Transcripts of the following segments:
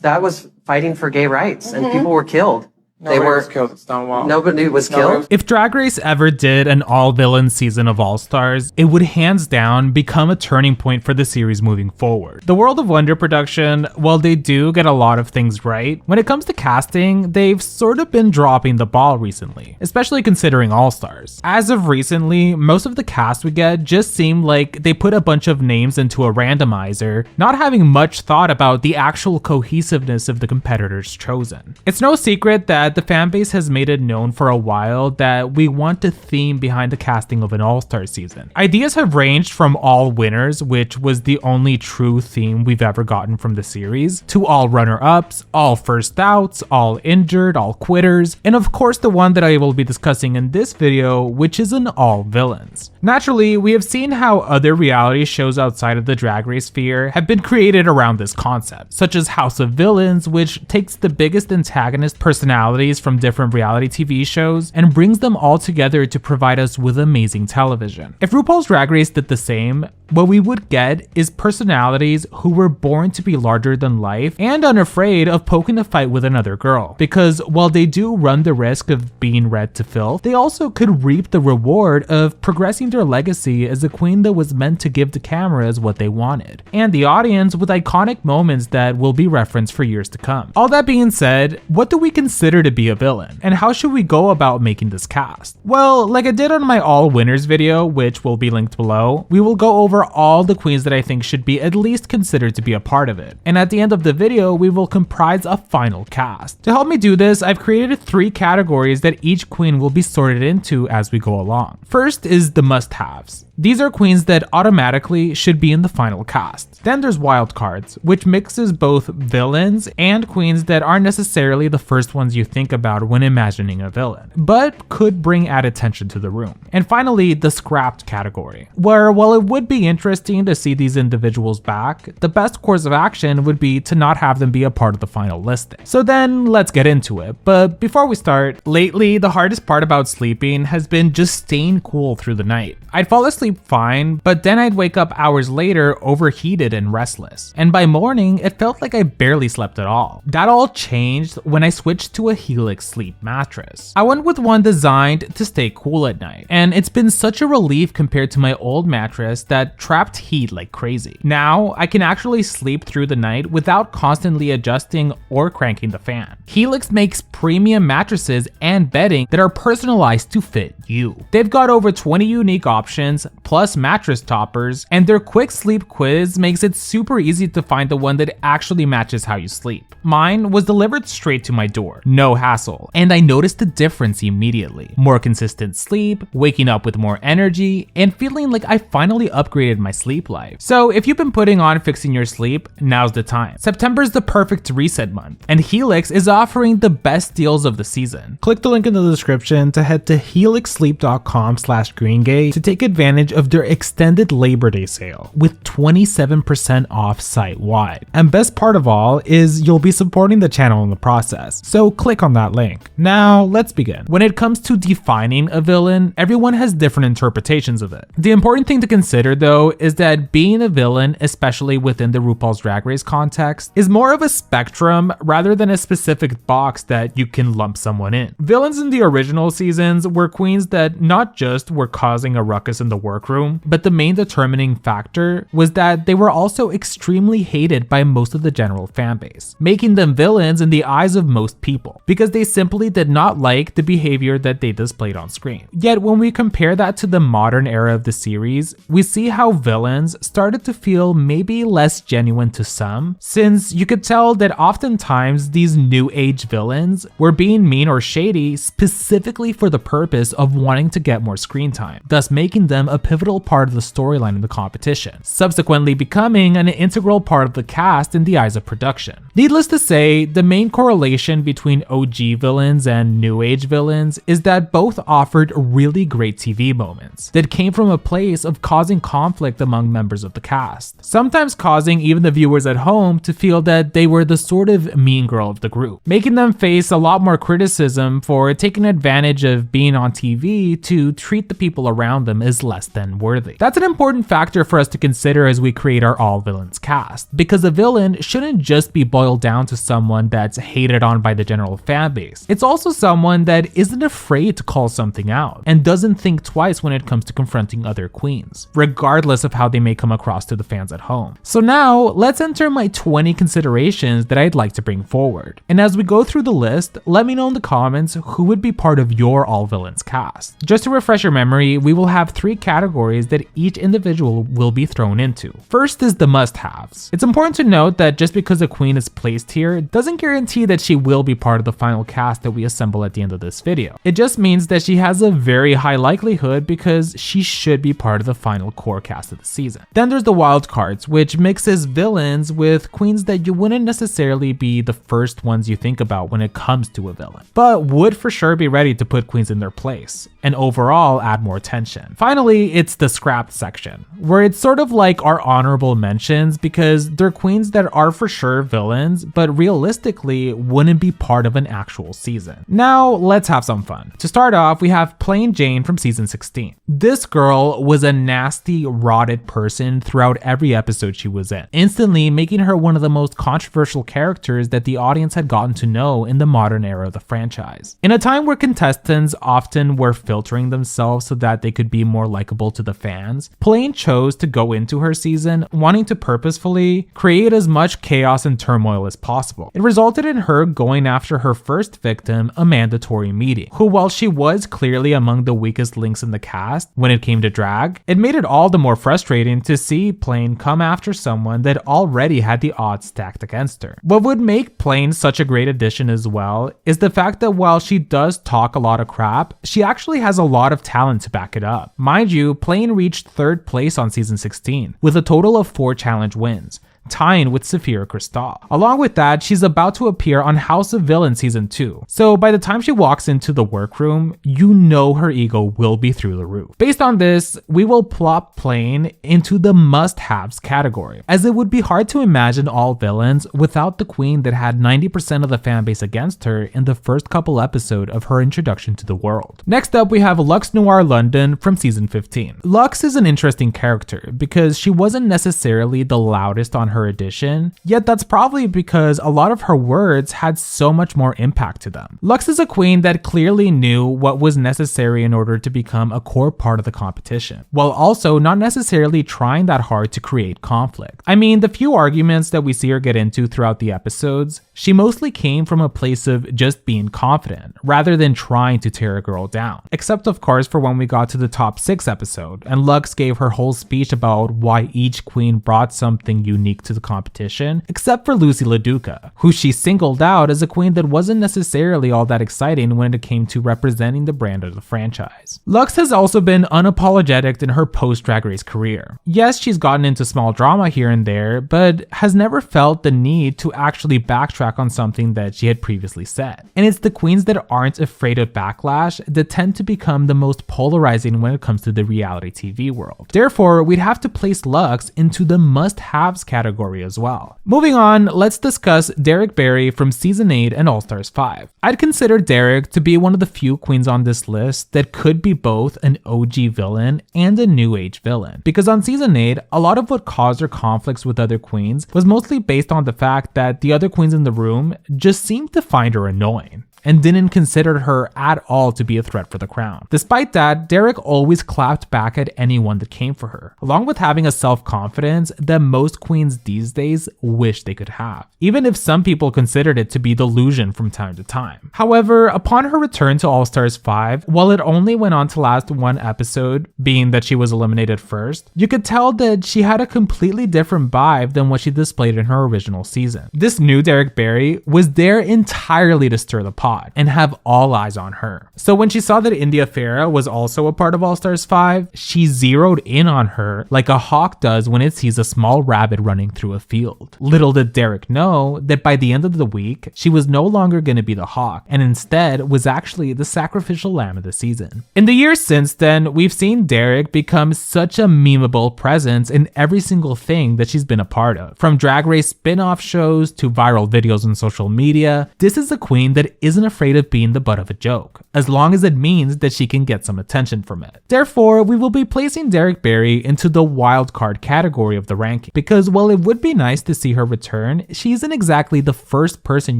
that was fighting for gay rights, and people were killed. Nobody was killed at Stonewall. Nobody was killed. If Drag Race ever did an all-villain season of All-Stars, it would hands down become a turning point for the series moving forward. The World of Wonder production, while they do get a lot of things right, when it comes to casting, they've sort of been dropping the ball recently, especially considering All-Stars. As of recently, most of the cast we get just seem like they put a bunch of names into a randomizer, not having much thought about the actual cohesiveness of the competitors chosen. It's no secret that the fanbase has made it known for a while that we want a theme behind the casting of an all-star season. Ideas have ranged from all winners, which was the only true theme we've ever gotten from the series, to all runner-ups, all first outs, all injured, all quitters, and of course the one that I will be discussing in this video, which is an all villains. Naturally, we have seen how other reality shows outside of the Drag Race sphere have been created around this concept, such as House of Villains, which takes the biggest antagonist personalities from different reality TV shows and brings them all together to provide us with amazing television. If RuPaul's Drag Race did the same, what we would get is personalities who were born to be larger than life and unafraid of poking a fight with another girl. Because while they do run the risk of being read to filth, they also could reap the reward of progressing their legacy as a queen that was meant to give the cameras what they wanted, and the audience with iconic moments that will be referenced for years to come. All that being said, what do we consider to be a villain, and how should we go about making this cast? Well, like I did on my all winners video, which will be linked below, we will go over all the queens that I think should be at least considered to be a part of it, and at the end of the video we will comprise a final cast. To help me do this, I've created 3 categories that each queen will be sorted into as we go along. First is the must-haves. These are queens that automatically should be in the final cast. Then there's wildcards, which mixes both villains and queens that aren't necessarily the first ones you think about when imagining a villain, but could bring added tension to the room. And finally, the scrapped category, where while it would be interesting to see these individuals back, the best course of action would be to not have them be a part of the final listing. So then let's get into it. But before we start, lately the hardest part about sleeping has been just staying cool through the night. I'd fall asleep fine, but then I'd wake up hours later overheated and restless. And by morning, it felt like I barely slept at all. That all changed when I switched to a Helix sleep mattress. I went with one designed to stay cool at night, and it's been such a relief compared to my old mattress that trapped heat like crazy. Now, I can actually sleep through the night without constantly adjusting or cranking the fan. Helix makes premium mattresses and bedding that are personalized to fit you. They've got over 20 unique options, plus mattress toppers, and their quick sleep quiz makes it super easy to find the one that actually matches how you sleep. Mine was delivered straight to my door, no hassle, and I noticed the difference immediately. More consistent sleep, waking up with more energy, and feeling like I finally upgraded my sleep life. So if you've been putting on fixing your sleep, now's the time. September's the perfect reset month, and Helix is offering the best deals of the season. Click the link in the description to head to helixsleep.com/GreenGay to take advantage of their extended Labor Day sale with 27% off site-wide. And best part of all is you'll be supporting the channel in the process, so click on that link. Now let's begin. When it comes to defining a villain, everyone has different interpretations of it. The important thing to consider though is that being a villain, especially within the RuPaul's Drag Race context, is more of a spectrum rather than a specific box that you can lump someone in. Villains in the original seasons were queens that not just were causing a ruckus in the workroom, but the main determining factor was that they were also extremely hated by most of the general fanbase, making them villains in the eyes of most people, because they simply did not like the behavior that they displayed on screen. Yet when we compare that to the modern era of the series, we see how villains started to feel maybe less genuine to some, since you could tell that oftentimes these new age villains were being mean or shady specifically for the purpose of wanting to get more screen time, thus making them a pivotal part of the storyline in the competition, subsequently becoming an integral part of the cast in the eyes of production. Needless to say, the main correlation between OG villains and new age villains is that both offered really great TV moments that came from a place of causing conflict among members of the cast, sometimes causing even the viewers at home to feel that they were the sort of mean girl of the group, making them face a lot more criticism for taking advantage of being on TV to treat the people around them as less than worthy. That's an important factor for us to consider as we create our all villains cast, because a villain shouldn't just be boiled down to someone that's hated on by the general fan base. It's also someone that isn't afraid to call something out and doesn't think twice when it comes to confronting other queens, regardless of how they may come across to the fans at home. So now let's enter my 20 considerations that I'd like to bring forward. And as we go through the list, let me know in the comments who would be part of your all villains cast. Just to refresh your memory, we will have 3 categories that each individual will be thrown into. First is the must-haves. It's important to note that just because a queen is placed here doesn't guarantee that she will be part of the final cast that we assemble at the end of this video. It just means that she has a very high likelihood because she should be part of the final core cast of the season. Then there's the wild cards, which mixes villains with queens that you wouldn't necessarily be the first ones you think about when it comes to a villain, but would for sure be ready to put queens in their place and overall add more tension. Finally, it's the scrapped section, where it's sort of like our honorable mentions because they're queens that are for sure villains, but realistically wouldn't be part of an actual season. Now, let's have some fun. To start off, we have Plain Jane from season 16. This girl was a nasty, rotted person throughout every episode she was in, instantly making her one of the most controversial characters that the audience had gotten to know in the modern era of the franchise. In a time where contestants often were filtering themselves so that they could be more likable to the fans, Plain chose to go into her season wanting to purposefully create as much chaos and turmoil as possible. It resulted in her going after her first victim, Amanda Tori Meating, who, while she was clearly among the weakest links in the cast when it came to drag, it made it all the more frustrating to see Plain come after someone that already had the odds stacked against her. What would make Plain such a great addition as well is the fact that while she does talk a lot of crap, she actually has a lot of talent to back it up. Mind you, Plain reached 3rd place on season 16 with a total of 4 challenge wins, tying with Saphira Cristál. Along with that, she's about to appear on House of Villains season 2. So by the time she walks into the workroom, you know her ego will be through the roof. Based on this, we will plop Plain into the must-haves category, as it would be hard to imagine all villains without the queen that had 90% of the fanbase against her in the first couple episodes of her introduction to the world. Next up, we have Lux Noir London from season 15. Lux is an interesting character because she wasn't necessarily the loudest on her edition, yet that's probably because a lot of her words had so much more impact to them. Lux is a queen that clearly knew what was necessary in order to become a core part of the competition, while also not necessarily trying that hard to create conflict. I mean, the few arguments that we see her get into throughout the episodes, she mostly came from a place of just being confident, rather than trying to tear a girl down. Except of course for when we got to the top 6 episode, and Lux gave her whole speech about why each queen brought something unique to the competition, except for Lucy LaDuca, who she singled out as a queen that wasn't necessarily all that exciting when it came to representing the brand of the franchise. Lux has also been unapologetic in her post-Drag Race career. Yes, she's gotten into small drama here and there, but has never felt the need to actually backtrack on something that she had previously said. And it's the queens that aren't afraid of backlash that tend to become the most polarizing when it comes to the reality TV world. Therefore, we'd have to place Lux into the must-haves category as well. Moving on, let's discuss Derek Barry from season 8 and All Stars 5. I'd consider Derek to be one of the few queens on this list that could be both an OG villain and a new age villain, because on season 8, a lot of what caused her conflicts with other queens was mostly based on the fact that the other queens in the room just seemed to find her annoying and didn't consider her at all to be a threat for the crown. Despite that, Derek always clapped back at anyone that came for her, along with having a self-confidence that most queens these days wish they could have, even if some people considered it to be delusion from time to time. However, upon her return to All Stars 5, while it only went on to last 1 episode, being that she was eliminated first, you could tell that she had a completely different vibe than what she displayed in her original season. This new Derek Barry was there entirely to stir the pot and have all eyes on her. So when she saw that India Farah was also a part of All Stars 5, she zeroed in on her like a hawk does when it sees a small rabbit running through a field. Little did Derek know that by the end of the week, she was no longer going to be the hawk, and instead was actually the sacrificial lamb of the season. In the years since then, we've seen Derek become such a memeable presence in every single thing that she's been a part of. From Drag Race spin-off shows to viral videos on social media, this is a queen that isn't wasn't afraid of being the butt of a joke, as long as it means that she can get some attention from it. Therefore, we will be placing Derek Barry into the wildcard category of the ranking, because while it would be nice to see her return, she isn't exactly the first person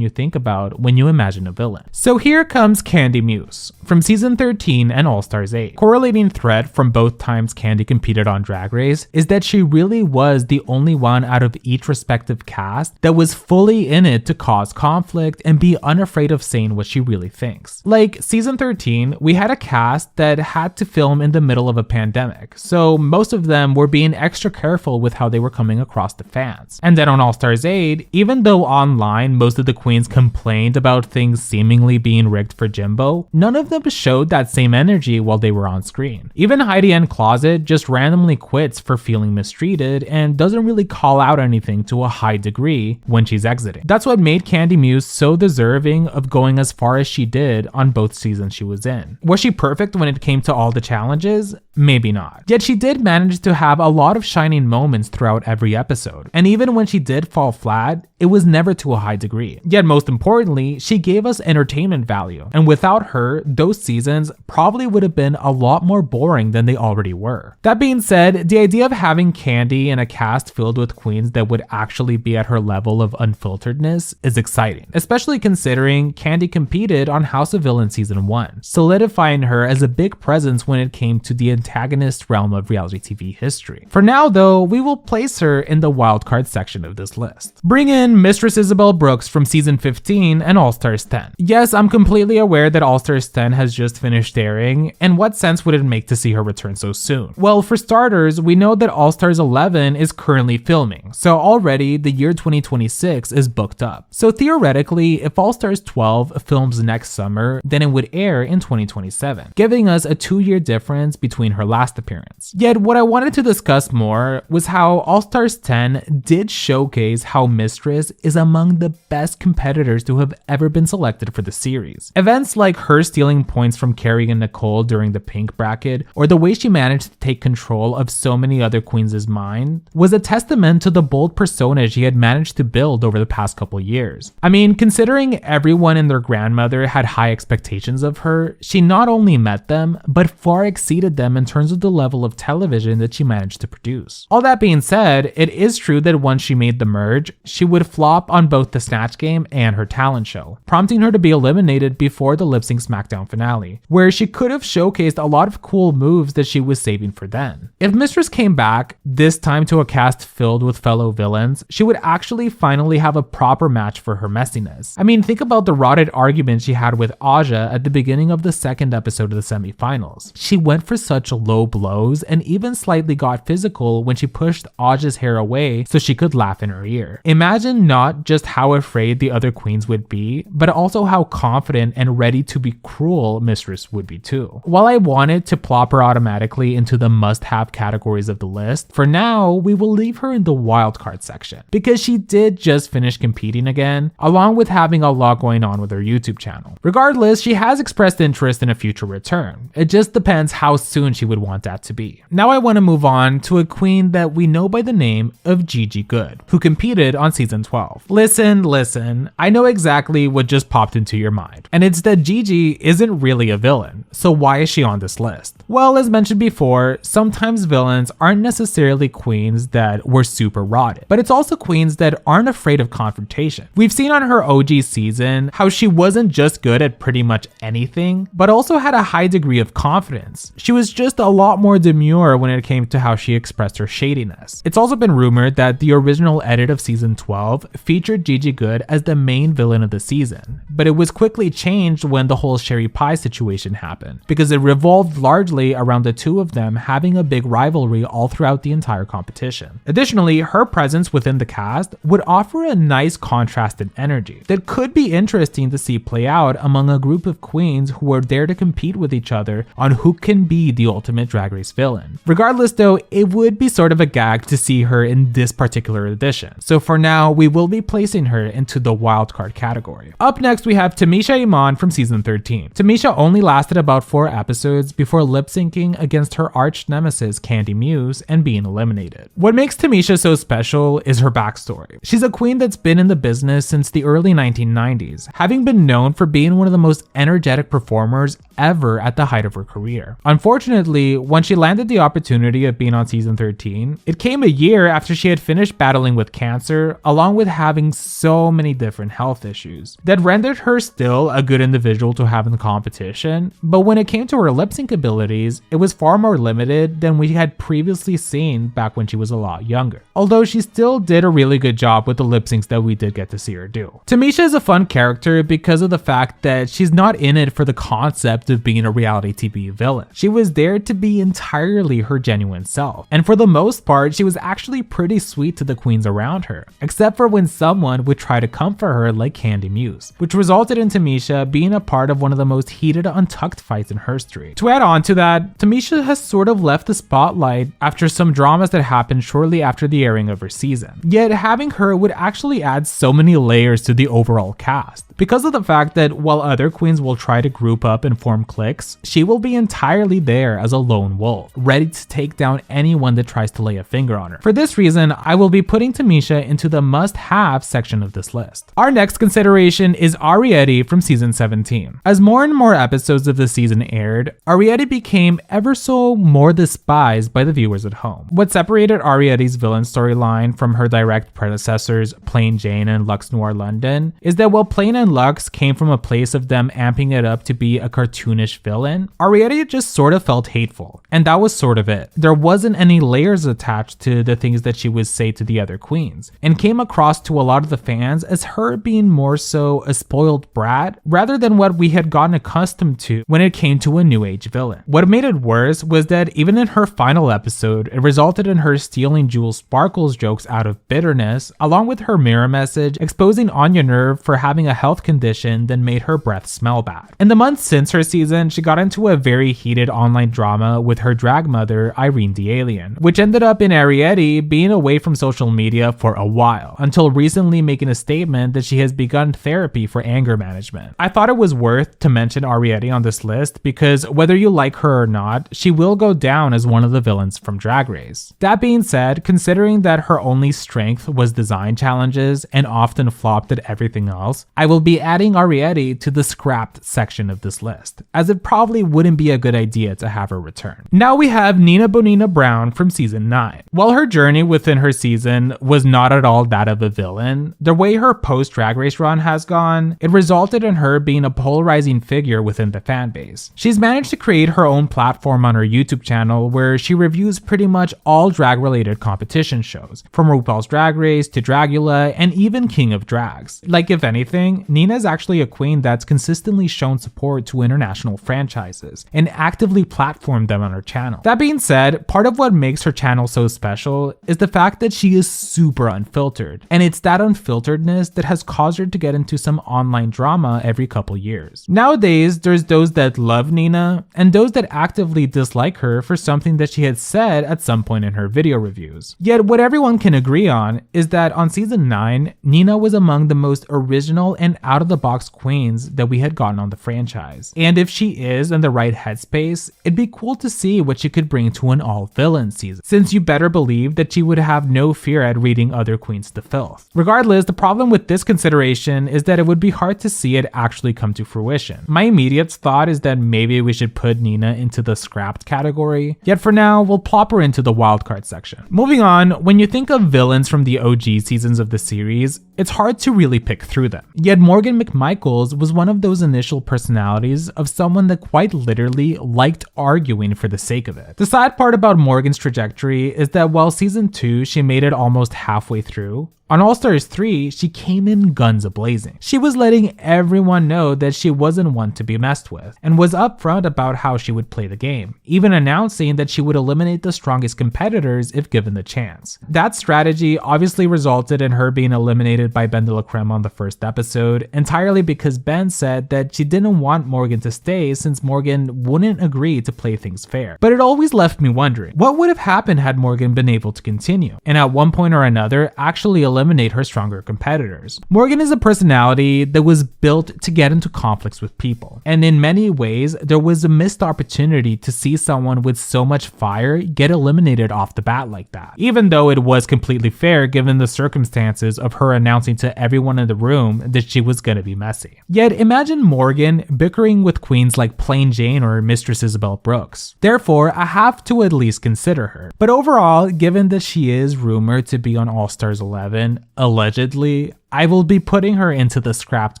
you think about when you imagine a villain. So here comes Candy Muse, from season 13 and All Stars 8. Correlating thread from both times Candy competed on Drag Race is that she really was the only one out of each respective cast that was fully in it to cause conflict and be unafraid of saying what she really thinks. Like season 13, we had a cast that had to film in the middle of a pandemic, so most of them were being extra careful with how they were coming across to fans. And then on All Stars 8, even though online most of the queens complained about things seemingly being rigged for Jimbo, none of them showed that same energy while they were on screen. Even Heidi N Closet just randomly quits for feeling mistreated and doesn't really call out anything to a high degree when she's exiting. That's what made Candy Muse so deserving of going as far as she did on both seasons she was in. Was she perfect when it came to all the challenges? Maybe not. Yet she did manage to have a lot of shining moments throughout every episode, and even when she did fall flat, it was never to a high degree. Yet most importantly, she gave us entertainment value, and without her, those seasons probably would have been a lot more boring than they already were. That being said, the idea of having Candy in a cast filled with queens that would actually be at her level of unfilteredness is exciting, especially considering Candy competed on House of Villains season 1, solidifying her as a big presence when it came to the antagonist realm of reality TV history. For now though, we will place her in the wildcard section of this list. Bring in Mistress Isabel Brooks from season 15 and All Stars 10. Yes, I'm completely aware that All Stars 10 has just finished airing, and what sense would it make to see her return so soon? Well, for starters, we know that All Stars 11 is currently filming, so already the year 2026 is booked up. So theoretically, if All Stars 12 films next summer, then it would air in 2027, giving us a 2-year difference between her last appearance. Yet what I wanted to discuss more was how All Stars 10 did showcase how Mistress is among the best competitors to have ever been selected for the series. Events like her stealing points from Carrie and Nicole during the pink bracket, or the way she managed to take control of so many other queens' mind, was a testament to the bold persona she had managed to build over the past couple years. I mean, considering everyone and their grandmother had high expectations of her, she not only met them, but far exceeded them in terms of the level of television that she managed to produce. All that being said, it is true that once she made the merge, she would flop on both the Snatch Game and her talent show, prompting her to be eliminated before the Lip Sync SmackDown finale, where she could have showcased a lot of cool moves that she was saving for then. If Mistress came back, this time to a cast filled with fellow villains, she would actually finally have a proper match for her messiness. I mean, think about the rotted argument she had with Aja at the beginning of the second episode of the semifinals. She went for such low blows and even slightly got physical when she pushed Aja's hair away so she could laugh in her ear. Imagine not just how afraid the other queens would be, but also how confident and ready to be cruel Mistress would be too. While I wanted to plop her automatically into the must-have categories of the list, for now we will leave her in the wildcard section, because she did just finish competing again, along with having a lot going on with her YouTube channel. Regardless, she has expressed interest in a future return. It just depends how soon she would want that to be. Now I want to move on to a queen that we know by the name of Gia Gunn, who competed on season 12. Listen, I know exactly what just popped into your mind, and it's that Gigi isn't really a villain, so why is she on this list? Well, as mentioned before, sometimes villains aren't necessarily queens that were super rotted, but it's also queens that aren't afraid of confrontation. We've seen on her OG season how she wasn't just good at pretty much anything, but also had a high degree of confidence. She was just a lot more demure when it came to how she expressed her shadiness. It's also been rumored that the original edit of season 12 featured Gia Gunn as the main villain of the season, but it was quickly changed when the whole Sherry Pie situation happened, because it revolved largely around the two of them having a big rivalry all throughout the entire competition. Additionally, her presence within the cast would offer a nice contrasted energy that could be interesting to see play out among a group of queens who are there to compete with each other on who can be the ultimate Drag Race villain. Regardless though, it would be sort of a gag to see her in this particular edition, so for now we will be placing her into the wildcard category. Up next we have Tamisha Iman from season 13. Tamisha only lasted about 4 episodes before lip syncing against her arch nemesis Candy Muse and being eliminated. What makes Tamisha so special is her backstory. She's a queen that's been in the business since the early 1990s, having been been known for being one of the most energetic performers ever at the height of her career. Unfortunately, when she landed the opportunity of being on season 13, it came a year after she had finished battling with cancer, along with having so many different health issues that rendered her still a good individual to have in the competition, but when it came to her lip sync abilities, it was far more limited than we had previously seen back when she was a lot younger. Although she still did a really good job with the lip syncs that we did get to see her do. Tamisha is a fun character because of the fact that she's not in it for the concept of being a reality TV villain. She was there to be entirely her genuine self, and for the most part, she was actually pretty sweet to the queens around her, except for when someone would try to comfort her like Candy Muse, which resulted in Tamisha being a part of one of the most heated untucked fights in history. To add on to that, Tamisha has sort of left the spotlight after some dramas that happened shortly after the airing of her season, yet having her would actually add so many layers to the overall cast. Because of the fact that while other queens will try to group up and form cliques, she will be entirely there as a lone wolf, ready to take down anyone that tries to lay a finger on her. For this reason, I will be putting Tamisha into the must-have section of this list. Our next consideration is Ariete from season 17. As more and more episodes of the season aired, Ariete became ever so more despised by the viewers at home. What separated Ariete's villain storyline from her direct predecessors, Plain Jane and Lux Noir London, is that while Plain and Lux came from a place of them amping it up to be a cartoonish villain, Ariete just sort of felt hateful, and that was sort of it. There wasn't any layers attached to the things that she would say to the other queens, and came across to a lot of the fans as her being more so a spoiled brat rather than what we had gotten accustomed to when it came to a new age villain. What made it worse was that even in her final episode, it resulted in her stealing Jules Sparkle's jokes out of bitterness, along with her mirror message exposing Anya Nerve for having a health condition that made her breath smell bad. In the months since her season, she got into a very heated online drama with her drag mother, Irene the Alien, which ended up in Ariete being away from social media for a while, until recently making a statement that she has begun therapy for anger management. I thought it was worth to mention Ariete on this list because whether you like her or not, she will go down as one of the villains from Drag Race. That being said, considering that her only strength was design challenges and often flopped at everything else, I will be adding Ariete to the scrapped section of this list, as it probably wouldn't be a good idea to have her return. Now we have Nina Bonina Brown from season 9. While her journey within her season was not at all that of a villain, the way her post-Drag Race run has gone, it resulted in her being a polarizing figure within the fanbase. She's managed to create her own platform on her YouTube channel where she reviews pretty much all drag-related competition shows, from RuPaul's Drag Race to Dragula and even King of Drags. Like, if anything, Nina's actually a queen that's consistently shown support to international franchises and actively platformed them on her channel. That being said, part of what makes her channel so special is the fact that she is super unfiltered, and it's that unfilteredness that has caused her to get into some online drama every couple years. Nowadays, there's those that love Nina and those that actively dislike her for something that she had said at some point in her video reviews. Yet what everyone can agree on is that on season 9, Nina was among the most original and out-of-the-box queens that we had gotten on the franchise. And if she is in the right headspace, it'd be cool to see what she could bring to an all-villain season, since you better believe that she would have no fear at reading other queens to filth. Regardless, the problem with this consideration is that it would be hard to see it actually come to fruition. My immediate thought is that maybe we should put Nina into the scrapped category, yet for now, we'll plop her into the wildcard section. Moving on, when you think of villains from the OG seasons of the series, it's hard to really pick through them. Yet Morgan McMichaels was one of those initial personalities of someone that quite literally liked arguing for the sake of it. The sad part about Morgan's trajectory is that while season 2 she made it almost halfway through, on All Stars 3, she came in guns a-blazing. She was letting everyone know that she wasn't one to be messed with, and was upfront about how she would play the game, even announcing that she would eliminate the strongest competitors if given the chance. That strategy obviously resulted in her being eliminated by Ben de la Creme on the first episode, entirely because Ben said that she didn't want Morgan to stay since Morgan wouldn't agree to play things fair. But it always left me wondering, what would have happened had Morgan been able to continue, and at one point or another actually eliminate her stronger competitors. Morgan is a personality that was built to get into conflicts with people, and in many ways, there was a missed opportunity to see someone with so much fire get eliminated off the bat like that, even though it was completely fair given the circumstances of her announcing to everyone in the room that she was gonna be messy. Yet imagine Morgan bickering with queens like Plain Jane or Mistress Isabel Brooks. Therefore, I have to at least consider her. But overall, given that she is rumored to be on All Stars 11, allegedly, I will be putting her into the scrapped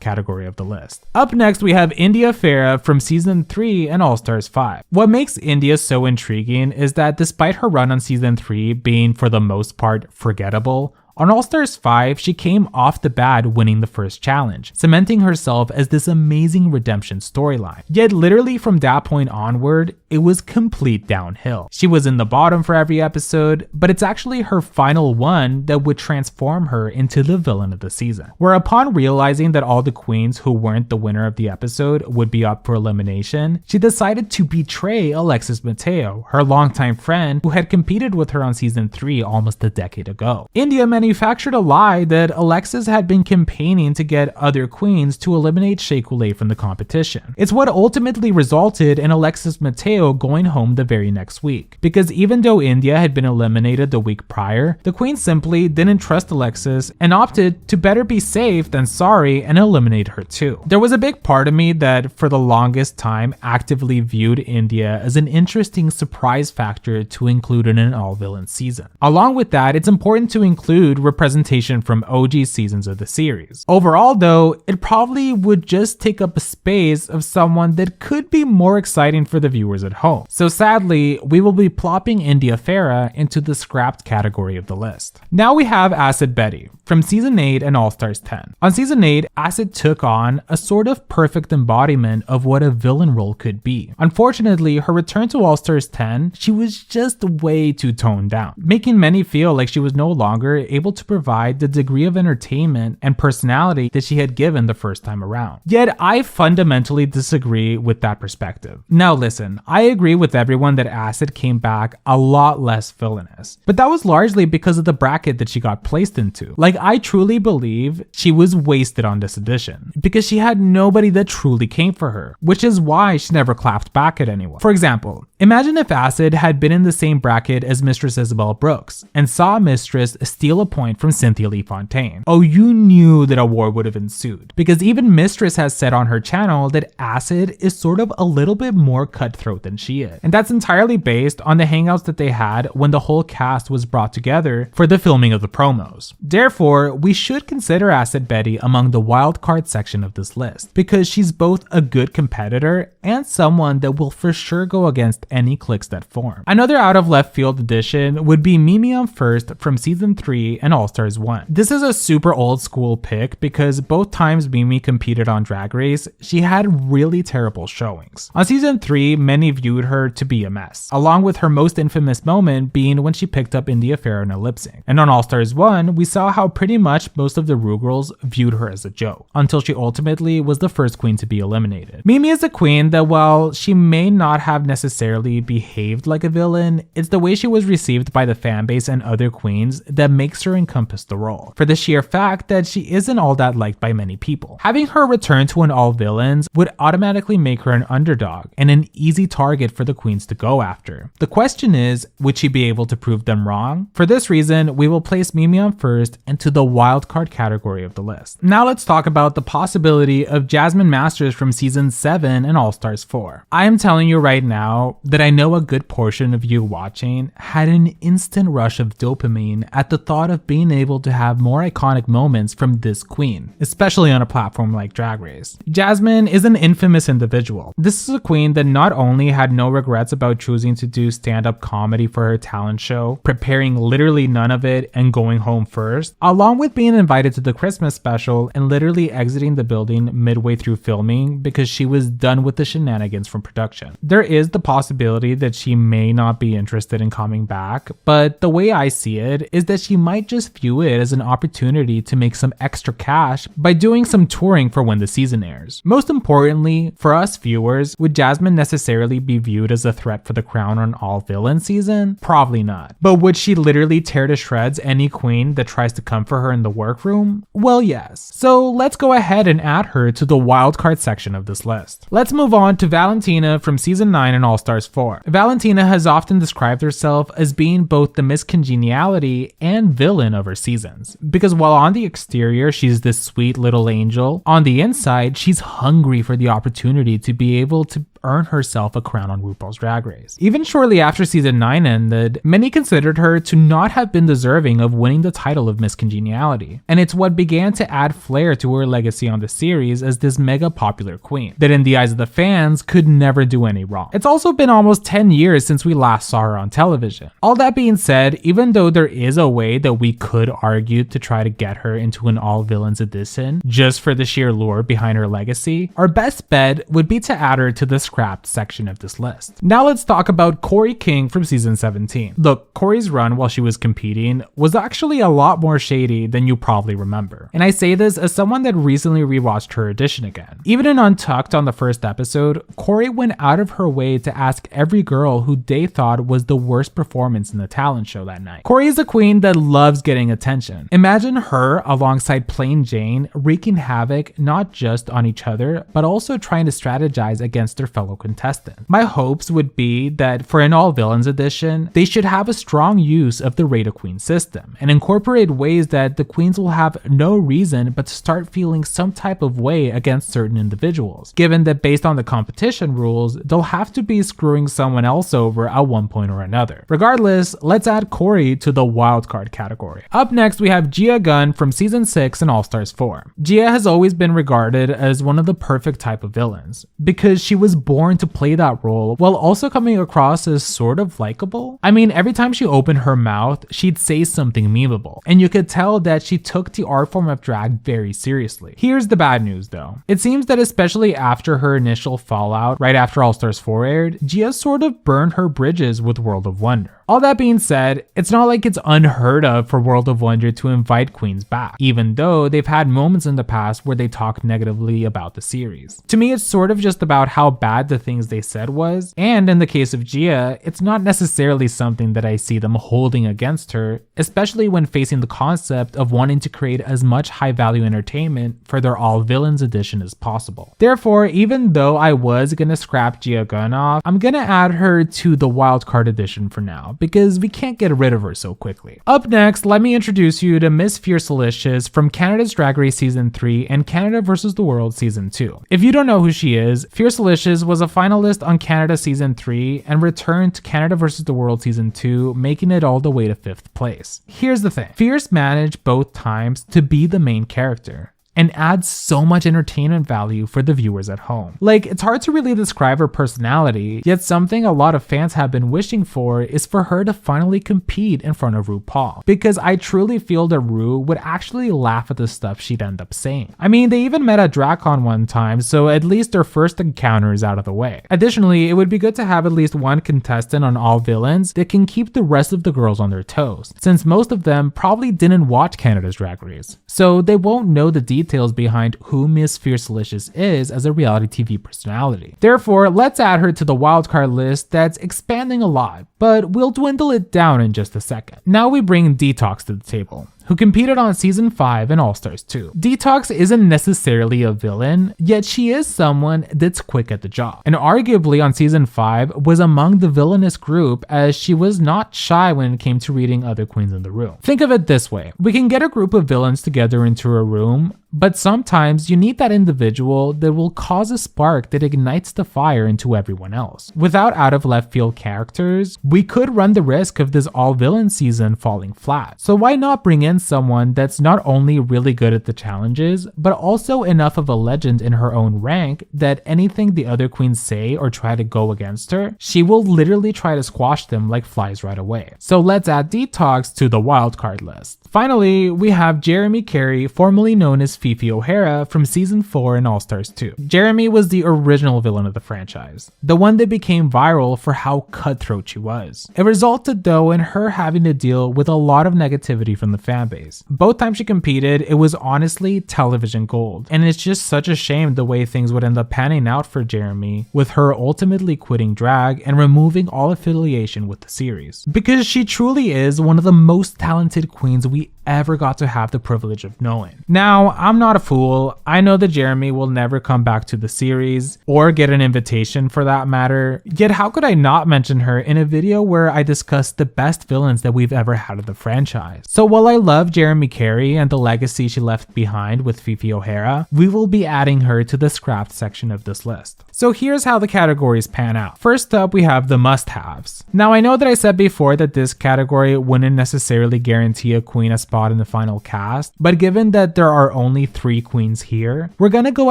category of the list. Up next, we have India Farah from Season 3 and All Stars 5. What makes India so intriguing is that despite her run on Season 3 being for the most part forgettable, on All Stars 5, she came off the bat winning the first challenge, cementing herself as this amazing redemption storyline. Yet literally from that point onward, it was complete downhill. She was in the bottom for every episode, but it's actually her final one that would transform her into the villain of the season. Where upon realizing that all the queens who weren't the winner of the episode would be up for elimination, she decided to betray Alexis Mateo, her longtime friend who had competed with her on Season 3 almost a decade ago. India manufactured a lie that Alexis had been campaigning to get other queens to eliminate Shea Coulee from the competition. It's what ultimately resulted in Alexis Mateo going home the very next week. Because even though India had been eliminated the week prior, the queen simply didn't trust Alexis and opted to better be safe than sorry and eliminate her too. There was a big part of me that for the longest time actively viewed India as an interesting surprise factor to include in an all-villain season. Along with that, it's important to include representation from OG seasons of the series. Overall though, it probably would just take up a space of someone that could be more exciting for the viewers at home. So sadly, we will be plopping India Farah into the scrapped category of the list. Now we have Acid Betty from Season 8 and All Stars 10. On Season 8, Acid took on a sort of perfect embodiment of what a villain role could be. Unfortunately, her return to All Stars 10, she was just way too toned down, making many feel like she was no longer able to provide the degree of entertainment and personality that she had given the first time around. Yet I fundamentally disagree with that perspective. Now listen, I agree with everyone that Acid came back a lot less villainous, but that was largely because of the bracket that she got placed into. Like, I truly believe she was wasted on this edition because she had nobody that truly came for her, which is why she never clapped back at anyone. For example, imagine if Acid had been in the same bracket as Mistress Isabel Brooks and saw Mistress steal a point from Cynthia Lee Fontaine. Oh, you knew that a war would have ensued, because even Mistress has said on her channel that Acid is sort of a little bit more cutthroat than she is. And that's entirely based on the hangouts that they had when the whole cast was brought together for the filming of the promos. Therefore, we should consider Acid Betty among the wildcard section of this list, because she's both a good competitor and someone that will for sure go against any cliques that form. Another out of left field addition would be Mimi on First from Season 3 and All Stars 1. This is a super old school pick because both times Mimi competed on Drag Race, she had really terrible showings. On Season 3, many viewed her to be a mess, along with her most infamous moment being when she picked up India Farah in a lip sync. And on All Stars 1, we saw how pretty much most of the Rue Girls viewed her as a joke, until she ultimately was the first queen to be eliminated. Mimi is a queen that while she may not have necessarily behaved like a villain, it's the way she was received by the fanbase and other queens that makes her encompass the role, for the sheer fact that she isn't all that liked by many people. Having her return to an all-villains would automatically make her an underdog and an easy target for the queens to go after. The question is, would she be able to prove them wrong? For this reason, we will place Mimi on First into the wildcard category of the list. Now let's talk about the possibility of Jasmine Masters from Season 7 and All Stars 4. I am telling you right now that I know a good portion of you watching had an instant rush of dopamine at the thought of being able to have more iconic moments from this queen, especially on a platform like Drag Race. Jasmine is an infamous individual. This is a queen that not only had no regrets about choosing to do stand-up comedy for her talent show, preparing literally none of it and going home first, along with being invited to the Christmas special and literally exiting the building midway through filming because she was done with the shenanigans from production. There is the possibility possibility that she may not be interested in coming back, but the way I see it is that she might just view it as an opportunity to make some extra cash by doing some touring for when the season airs. Most importantly, for us viewers, would Jasmine necessarily be viewed as a threat for the crown on All Villain season? Probably not. But would she literally tear to shreds any queen that tries to come for her in the workroom? Well, yes. So let's go ahead and add her to the wildcard section of this list. Let's move on to Valentina from season 9 and All Stars 4. Valentina has often described herself as being both the Miss Congeniality and villain of her seasons. Because while on the exterior she's this sweet little angel, on the inside she's hungry for the opportunity to be able to earn herself a crown on RuPaul's Drag Race. Even shortly after season 9 ended, many considered her to not have been deserving of winning the title of Miss Congeniality, and it's what began to add flair to her legacy on the series as this mega popular queen, that in the eyes of the fans could never do any wrong. It's also been almost 10 years since we last saw her on television. All that being said, even though there is a way that we could argue to try to get her into an all villains edition, just for the sheer lure behind her legacy, our best bet would be to add her to the scrapped section of this list. Now let's talk about Corey King from season 17. Look, Corey's run while she was competing was actually a lot more shady than you probably remember. And I say this as someone that recently rewatched her audition again. Even in Untucked on the first episode, Corey went out of her way to ask every girl who they thought was the worst performance in the talent show that night. Corey is a queen that loves getting attention. Imagine her alongside Plain Jane wreaking havoc not just on each other, but also trying to strategize against their fellow contestant. My hopes would be that for an all villains edition, they should have a strong use of the Rate a Queen system and incorporate ways that the queens will have no reason but to start feeling some type of way against certain individuals, given that based on the competition rules, they'll have to be screwing someone else over at one point or another. Regardless, let's add Corey to the wildcard category. Up next, we have Gia Gunn from season 6 and All Stars 4. Gia has always been regarded as one of the perfect type of villains because she was born to play that role while also coming across as sort of likable. I mean, every time she opened her mouth, she'd say something memeable, and you could tell that she took the art form of drag very seriously. Here's the bad news though. It seems that especially after her initial fallout, right after All Stars 4 aired, Gia sort of burned her bridges with World of Wonder. All that being said, it's not like it's unheard of for World of Wonder to invite queens back, even though they've had moments in the past where they talked negatively about the series. To me, it's sort of just about how bad the things they said was, and in the case of Gia, it's not necessarily something that I see them holding against her, especially when facing the concept of wanting to create as much high-value entertainment for their all villains edition as possible. Therefore, even though I was gonna scrap Gia Gunn off, I'm gonna add her to the wildcard edition for now, because we can't get rid of her so quickly. Up next, let me introduce you to Miss Fiercelicious from Canada's Drag Race Season 3 and Canada vs. the World Season 2. If you don't know who she is, Fiercelicious was a finalist on Canada Season 3 and returned to Canada vs. the World Season 2, making it all the way to 5th place. Here's the thing, Fierce managed both times to be the main character and adds so much entertainment value for the viewers at home. Like, it's hard to really describe her personality, yet something a lot of fans have been wishing for is for her to finally compete in front of RuPaul, because I truly feel that Ru would actually laugh at the stuff she'd end up saying. I mean, they even met at DragCon one time, so at least their first encounter is out of the way. Additionally, it would be good to have at least one contestant on All Villains that can keep the rest of the girls on their toes, since most of them probably didn't watch Canada's Drag Race, so they won't know the details behind who Miss Fiercelicious is as a reality TV personality. Therefore, let's add her to the wildcard list that's expanding a lot, but we'll dwindle it down in just a second. Now we bring Detox to the table, who competed on season 5 and All Stars 2. Detox isn't necessarily a villain, yet she is someone that's quick at the job, and arguably on season 5 was among the villainous group as she was not shy when it came to reading other queens in the room. Think of it this way, we can get a group of villains together into a room, but sometimes you need that individual that will cause a spark that ignites the fire into everyone else. Without out of left field characters, we could run the risk of this all villain season falling flat. So why not bring in someone that's not only really good at the challenges, but also enough of a legend in her own rank that anything the other queens say or try to go against her, she will literally try to squash them like flies right away. So let's add Detox to the wildcard list. Finally, we have Jeremy Carey, formerly known as Fifi O'Hara from season 4 in All Stars 2. Jeremy was the original villain of the franchise, the one that became viral for how cutthroat she was. It resulted though in her having to deal with a lot of negativity from the fanbase. Both times she competed, it was honestly television gold, and it's just such a shame the way things would end up panning out for Jeremy, with her ultimately quitting drag and removing all affiliation with the series. Because she truly is one of the most talented queens we ever got to have the privilege of knowing. Now, I'm not a fool. I know that Jeremy will never come back to the series or get an invitation for that matter. Yet how could I not mention her in a video where I discussed the best villains that we've ever had in the franchise? So while I love Jeremy Carey and the legacy she left behind with Fifi O'Hara, we will be adding her to the scrapped section of this list. So here's how the categories pan out. First up, we have the must-haves. Now I know that I said before that this category wouldn't necessarily guarantee a queen a spot in the final cast, but given that there are only 3 queens here, we're gonna go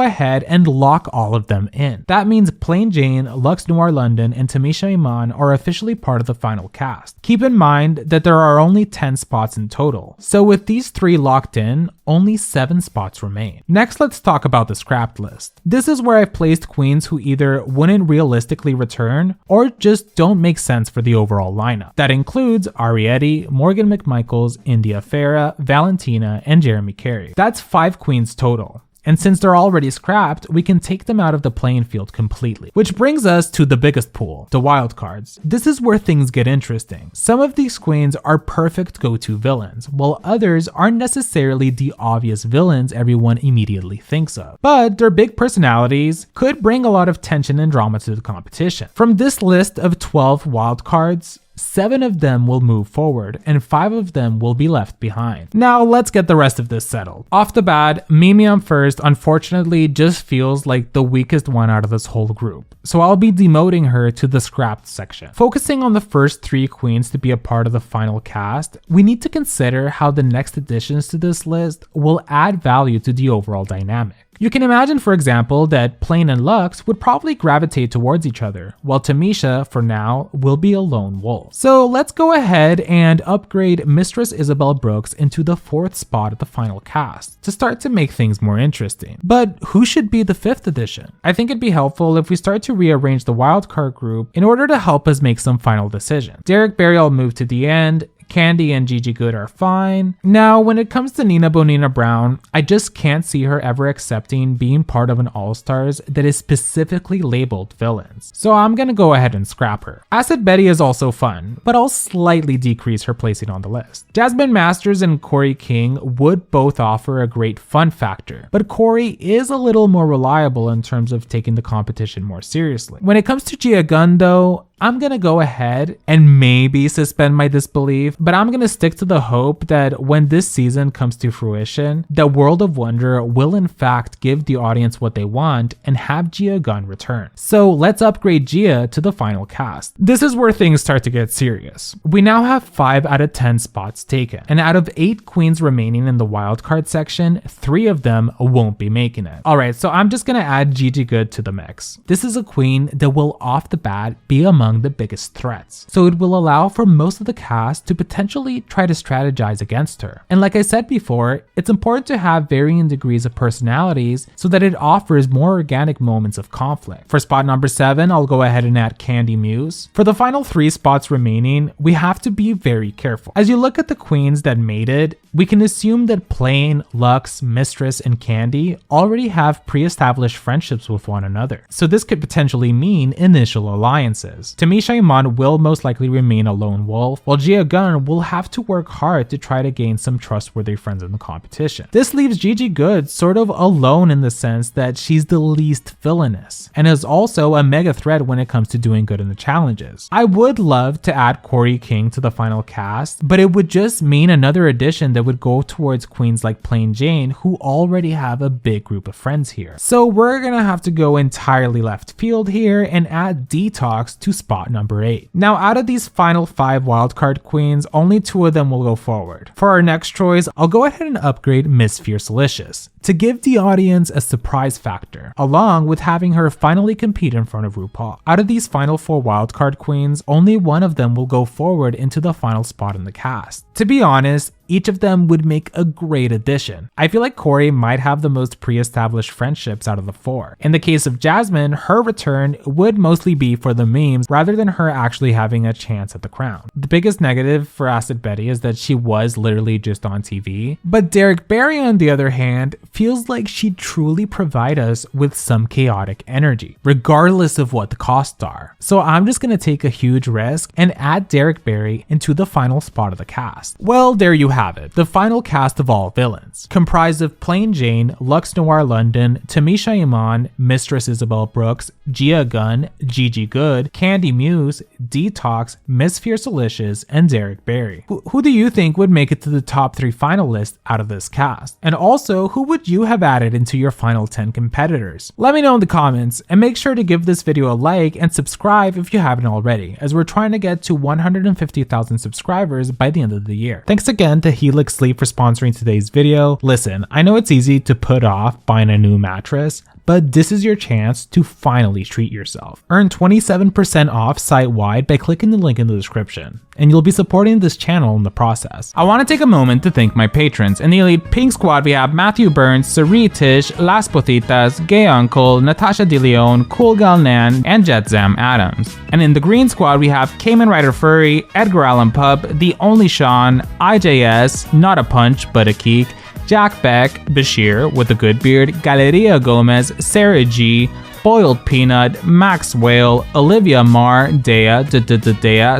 ahead and lock all of them in. That means Plain Jane, Luxe Noir London, and Tamisha Iman are officially part of the final cast. Keep in mind that there are only 10 spots in total, so with these 3 locked in, only 7 spots remain. Next, let's talk about the scrapped list. This is where I've placed queens who either wouldn't realistically return or just don't make sense for the overall lineup. That includes Ariete, Morgan McMichaels, India Farah, Valentina, and Jeremy Carey. That's 5 queens total. And since they're already scrapped, we can take them out of the playing field completely. Which brings us to the biggest pool, the wildcards. This is where things get interesting. Some of these queens are perfect go-to villains, while others aren't necessarily the obvious villains everyone immediately thinks of. But their big personalities could bring a lot of tension and drama to the competition. From this list of 12 wildcards, 7 of them will move forward and 5 of them will be left behind. Now let's get the rest of this settled. Off the bat, Mimi on first unfortunately just feels like the weakest one out of this whole group, so I'll be demoting her to the scrapped section. Focusing on the first 3 queens to be a part of the final cast, we need to consider how the next additions to this list will add value to the overall dynamic. You can imagine, for example, that Plain and Luxe would probably gravitate towards each other, while Tamisha, for now, will be a lone wolf. So let's go ahead and upgrade Mistress Isabel Brooks into the 4th spot of the final cast, to start to make things more interesting. But who should be the 5th addition? I think it'd be helpful if we start to rearrange the wildcard group in order to help us make some final decisions. Derek Barry will move to the end, Candy and Gigi Good are fine. Now, when it comes to Nina Bonina Brown, I just can't see her ever accepting being part of an All-Stars that is specifically labeled villains. So I'm gonna go ahead and scrap her. Acid Betty is also fun, but I'll slightly decrease her placing on the list. Jasmine Masters and Corey King would both offer a great fun factor, but Corey is a little more reliable in terms of taking the competition more seriously. When it comes to Gia Gunn though, I'm gonna go ahead and maybe suspend my disbelief, but I'm gonna stick to the hope that when this season comes to fruition, the World of Wonder will in fact give the audience what they want and have Gia Gunn return. So let's upgrade Gia to the final cast. This is where things start to get serious. We now have 5 out of 10 spots taken, and out of 8 queens remaining in the wildcard section, 3 of them won't be making it. Alright, so I'm just gonna add Gigi Good to the mix. This is a queen that will off the bat be among the biggest threats, so it will allow for most of the cast to potentially try to strategize against her. And like I said before, it's important to have varying degrees of personalities so that it offers more organic moments of conflict. For spot number 7, I'll go ahead and add Candy Muse. For the final 3 spots remaining, we have to be very careful. As you look at the queens that made it, we can assume that Plain, Luxe, Mistress, and Candy already have pre-established friendships with one another, so this could potentially mean initial alliances. Tamisha Iman will most likely remain a lone wolf, while Gia Gunn will have to work hard to try to gain some trustworthy friends in the competition. This leaves Gigi Good sort of alone in the sense that she's the least villainous, and is also a mega threat when it comes to doing good in the challenges. I would love to add Corey King to the final cast, but it would just mean another addition that would go towards queens like Plain Jane, who already have a big group of friends here. So we're gonna have to go entirely left field here and add Detox to spot number 8. Now, out of these final 5 wildcard queens, only 2 of them will go forward. For our next choice, I'll go ahead and upgrade Miss Fiercelicious to give the audience a surprise factor, along with having her finally compete in front of RuPaul. Out of these final 4 wildcard queens, only one of them will go forward into the final spot in the cast. To be honest, each of them would make a great addition. I feel like Corey might have the most pre-established friendships out of the four. In the case of Jasmine, her return would mostly be for the memes rather than her actually having a chance at the crown. The biggest negative for Acid Betty is that she was literally just on TV, but Derek Barry on the other hand feels like she'd truly provide us with some chaotic energy, regardless of what the costs are. So I'm just gonna take a huge risk and add Derek Barry into the final spot of the cast. Well, there you have it, the final cast of all villains, comprised of Plain Jane, Lux Noir London, Tamisha Iman, Mistress Isabel Brooks, Gia Gunn, Gigi Good, Candy Muse, Detox, Miss Fiercelicious, and Derek Barry. Who do you think would make it to the top 3 finalists out of this cast? And also, who would you have added into your final 10 competitors? Let me know in the comments, and make sure to give this video a like and subscribe if you haven't already, as we're trying to get to 150,000 subscribers by the end of the year. Thanks again to Helix Sleep for sponsoring today's video. Listen, I know it's easy to put off buying a new mattress, but this is your chance to finally treat yourself. Earn 27% off site-wide by clicking the link in the description, and you'll be supporting this channel in the process. I want to take a moment to thank my patrons. In the Elite Pink Squad, we have Matthew Burns, Sari Tish, Las Potitas, Gay Uncle, Natasha DeLeon, Cool Gal Nan, and Jetzam Adams. And in the Green Squad, we have Cayman Rider Furry, Edgar Allan Pup, The Only Sean, IJS, Not a Punch But a Keek, Jack Beck, Bashir with a good beard, Galeria Gomez, Sarah G, Boiled Peanut, Max Whale, Olivia Marr, Dea,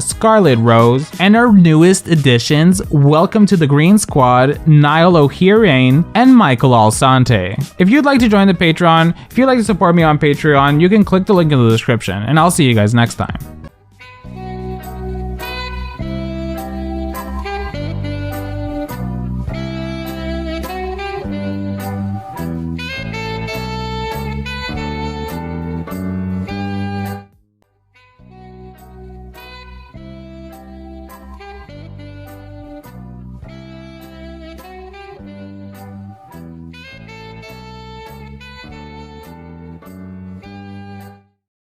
Scarlet Rose, and our newest additions, welcome to the Green Squad, Niall O'Hearn, and Michael Alsante. If you'd like to join the Patreon, if you'd like to support me on Patreon, you can click the link in the description, and I'll see you guys next time.